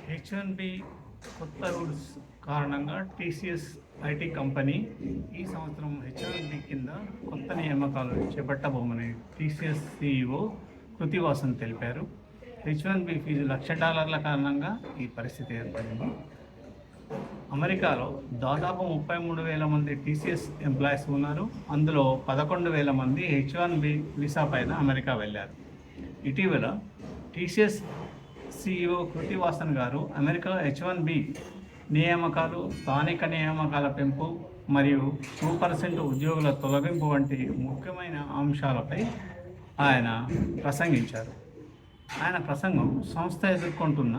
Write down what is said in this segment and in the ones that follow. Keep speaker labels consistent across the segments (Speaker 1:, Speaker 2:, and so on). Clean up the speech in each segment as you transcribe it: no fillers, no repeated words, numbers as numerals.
Speaker 1: హెచ్1బి కొత్త రూల్స్ కారణంగా TCS IT company ఈ సంవత్సరం హెచ్1బి కింద కొత్త నియామకాలు చేపట్టబోమని టీసీఎస్ సీఈఓ కృతివాసన్ తెలిపారు. హెచ్1బి ఫీజు $1,00,000 కారణంగా ఈ పరిస్థితి ఏర్పడింది. అమెరికాలో దాదాపు 33,000 మంది టీసీఎస్ ఎంప్లాయీస్ ఉన్నారు. అందులో 11,000 మంది హెచ్1బి వీసా పైన అమెరికా వెళ్ళారు. ఇటీవల టీసీఎస్ సీఈఓ కృతివాసన్ గారు అమెరికా హెచ్1బి నియామకాలు, స్థానిక నియామకాల పెంపు మరియు 2% ఉద్యోగుల తొలగింపు వంటి ముఖ్యమైన అంశాలపై ఆయన ప్రసంగించారు. ఆయన ప్రసంగం సంస్థ ఎదుర్కొంటున్న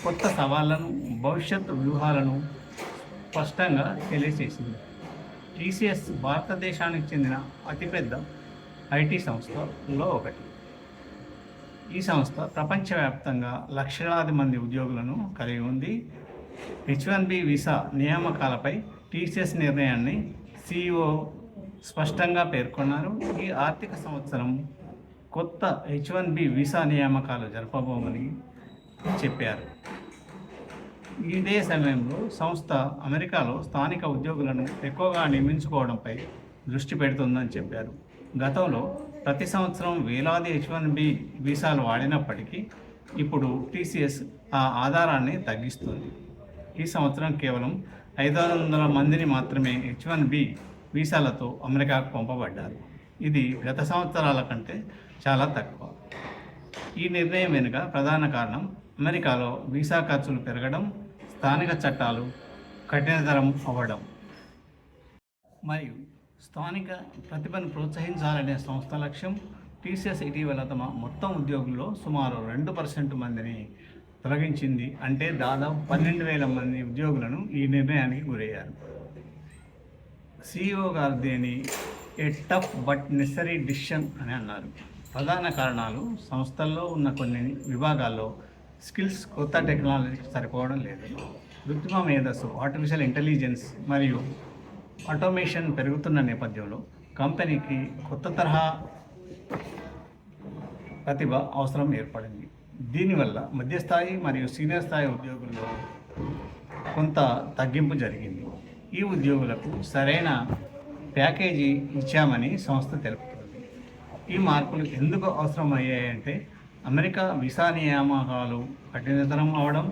Speaker 1: కొత్త సవాళ్లను, భవిష్యత్ వ్యూహాలను స్పష్టంగా తెలియజేసింది. టీసీఎస్ భారతదేశానికి చెందిన అతిపెద్ద ఐటీ సంస్థలో ఒకటి. ఈ సంస్థ ప్రపంచవ్యాప్తంగా లక్షలాది మంది ఉద్యోగులను కలిగి ఉంది. హెచ్1బి వీసా నియామకాలపై టీసీఎస్ నిర్ణయాన్ని సీఈఓ స్పష్టంగా పేర్కొన్నారు. ఈ ఆర్థిక సంవత్సరం కొత్త హెచ్1బి వీసా నియామకాలు జరపబోమని చెప్పారు. ఇదే సమయంలో సంస్థ అమెరికాలో స్థానిక ఉద్యోగులను ఎక్కువగా నియమించుకోవడంపై దృష్టి పెడుతుందని చెప్పారు. గతంలో ప్రతి సంవత్సరం వేలాది హెచ్1బి వీసాలు వాడినప్పటికీ ఇప్పుడు టీసీఎస్ ఆ ఆధారాన్ని తగ్గిస్తుంది. ఈ సంవత్సరం కేవలం 500 మందిని మాత్రమే హెచ్1బి వీసాలతో అమెరికాకు పంపబడ్డారు. ఇది గత సంవత్సరాల కంటే చాలా తక్కువ. ఈ నిర్ణయం వెనుక ప్రధాన కారణం అమెరికాలో వీసా ఖర్చులు పెరగడం, స్థానిక చట్టాలు కఠినతరం అవ్వడం మరియు స్థానిక ప్రతిభను ప్రోత్సహించాలనే సంస్థ లక్ష్యం. టీసీఎస్ ఇటీవల తమ మొత్తం ఉద్యోగుల్లో సుమారు 2% మందిని తొలగించింది. అంటే దాదాపు 12,000 మంది ఉద్యోగులను ఈ నిర్ణయానికి గురయ్యారు. సీఈఓ గారు దీన్ని a tough but necessary decision అని అన్నారు. ప్రధాన కారణాలు సంస్థల్లో ఉన్న కొన్ని విభాగాల్లో స్కిల్స్, కొత్త టెక్నాలజీ సరిపోవడం లేదు. కృత్రిమ మేధస్సు, ఆర్టిఫిషియల్ ఇంటెలిజెన్స్ మరియు ఆటోమేషన్ పెరుగుతున్న నేపథ్యంలో కంపెనీకి కొత్త తరహా ప్రతిభ అవసరం ఏర్పడింది. దీనివల్ల మధ్యస్థాయి మరియు సీనియర్ స్థాయి ఉద్యోగుల్లో కొంత తగ్గింపు జరిగింది. ఈ ఉద్యోగులకు సరైన ప్యాకేజీ ఇచ్చామని సంస్థ తెలుపుతుంది. ఈ మార్పులు ఎందుకు అవసరమయ్యాయంటే అమెరికా వీసా నియామకాలు కఠినతరం అవడం,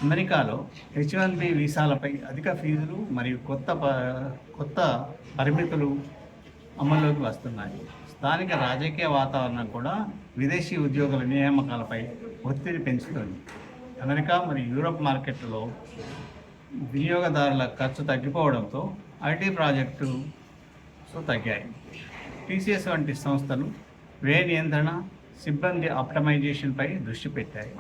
Speaker 1: అమెరికాలో హెచ్1బి వీసాలపై అధిక ఫీజులు మరియు కొత్త పరిమితులు అమల్లోకి వస్తున్నాయి. స్థానిక రాజకీయ వాతావరణం కూడా విదేశీ ఉద్యోగుల నియామకాలపై ఒత్తిడి పెంచుతుంది. అమెరికా మరియు యూరప్ మార్కెట్లో వినియోగదారుల ఖర్చు తగ్గిపోవడంతో ఐటీ ప్రాజెక్టులు తగ్గాయి. టీసీఎస్ వంటి సంస్థలు వ్యయ నియంత్రణ, సిబ్బంది ఆప్టమైజేషన్పై దృష్టి పెట్టాయి.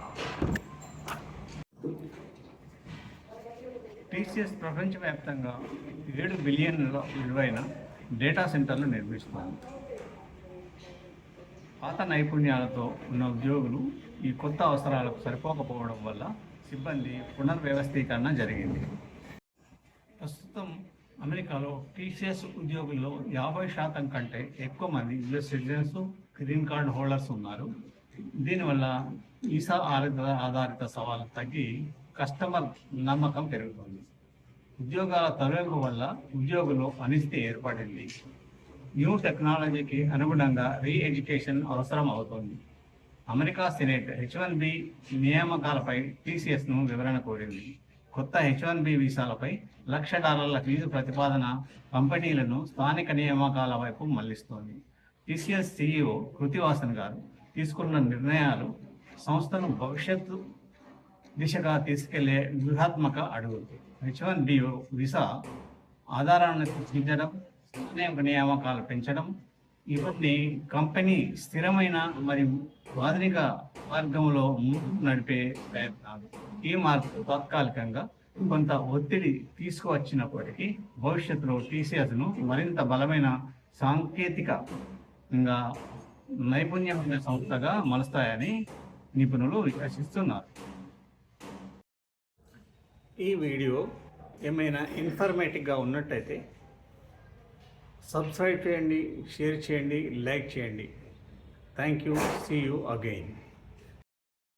Speaker 1: టీసీఎస్ ప్రపంచవ్యాప్తంగా 7 బిలియన్ల విలువైన డేటా సెంటర్లు నిర్మిస్తుంది. పాత నైపుణ్యాలతో ఉన్న ఉద్యోగులు ఈ కొత్త అవసరాలకు సరిపోకపోవడం వల్ల సిబ్బంది పునర్వ్యవస్థీకరణ జరిగింది. ప్రస్తుతం అమెరికాలో టీసీఎస్ ఉద్యోగుల్లో 50% కంటే ఎక్కువ మంది US citizens, green card holders ఉన్నారు. దీనివల్ల వీసా ఆధారిత సవాలు తగ్గి కస్టమర్ నమ్మకం పెరుగుతుంది. ఉద్యోగాల తొలగింపు వల్ల ఉద్యోగులు అనిశ్చితి ఏర్పడింది. న్యూ టెక్నాలజీకి అనుగుణంగా ఎడ్యుకేషన్ అవసరం అవుతుంది. అమెరికా సెనేట్ హెచ్1బి నియామకాలపై టీసీఎస్ను వివరణ కోరింది. కొత్త హెచ్1బి వీసాలపై $1,00,000 ఫీజు ప్రతిపాదన కంపెనీలను స్థానిక నియామకాల వైపు మళ్లిస్తోంది. టీసీఎస్ సీఈఓ కృతివాసన్ గారు తీసుకున్న నిర్ణయాలు సంస్థను భవిష్యత్తు దిశగా తీసుకెళ్లే వ్యూహాత్మక అడుగులు. హెచ్1బి వీసా ఆధారాన్ని సృష్టించడం, స్థానిక నియామకాలు పెంచడం, ఇవన్నీ కంపెనీ స్థిరమైన మరియు ఆధునిక మార్గంలో ముందుకు నడిపే ప్రయత్నాలు. ఈ మార్పు తాత్కాలికంగా కొంత ఒత్తిడి తీసుకువచ్చినప్పటికీ భవిష్యత్తులో టీసీఎస్ను మరింత బలమైన సాంకేతికంగా నైపుణ్యమైన సంస్థగా మలుస్తాయని నిపుణులు విశ్వసిస్తున్నారు. ఈ వీడియో ఏమైనా ఇన్ఫర్మేటివ్గా ఉన్నట్టయితే సబ్స్క్రైబ్ చేయండి, షేర్ చేయండి, లైక్ చేయండి. Thank you. See you again.